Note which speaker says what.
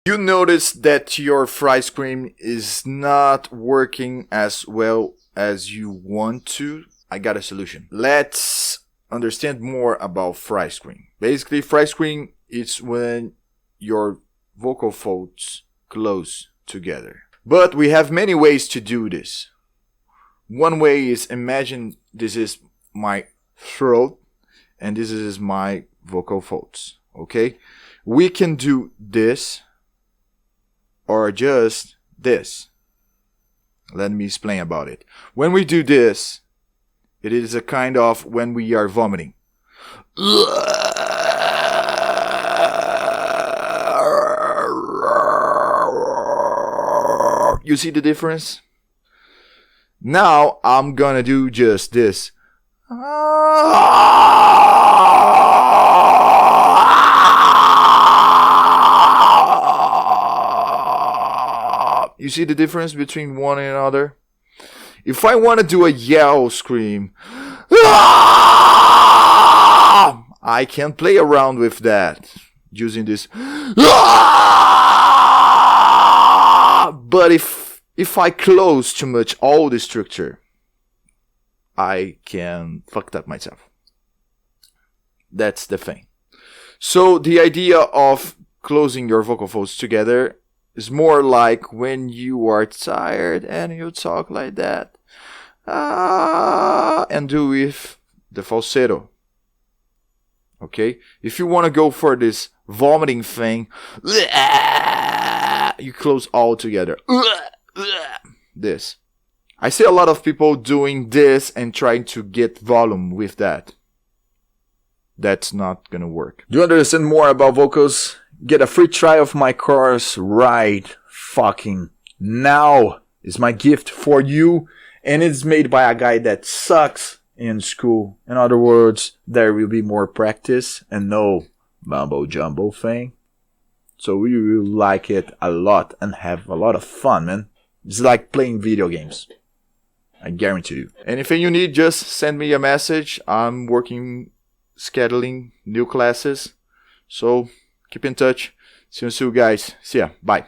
Speaker 1: You notice that your fry screen is not working as well as you want to. I got a solution. Let's understand more about fry screen. Basically, fry screen is when your vocal folds close together. But we have many ways to do this. One way is, imagine this is my throat and this is my vocal folds. Okay? We can do this or just this. Let me explain about it. When we do this, it is a kind of when we are vomiting. You see the difference? Now I'm gonna do just this. You see the difference between one and another? If I want to do a yell scream, I can play around with that using this. But if I close too much all the structure, I can fuck up myself. That's the thing. So the idea of closing your vocal folds together is more like when you are tired and you talk like that. And do with the falsetto. Okay? If you want to go for this vomiting thing, you close all together. This. I see a lot of people doing this and trying to get volume with that. That's not gonna work. Do you understand more about vocals? Get a free trial of my course right fucking now. It's my gift for you, and it's made by a guy that sucks in school. In other words, there will be more practice and no mumbo jumbo thing. So you will like it a lot and have a lot of fun, man. It's like playing video games. I guarantee you. Anything you need, just send me a message. I'm working scheduling new classes. So keep in touch. See you soon, guys. See ya. Bye.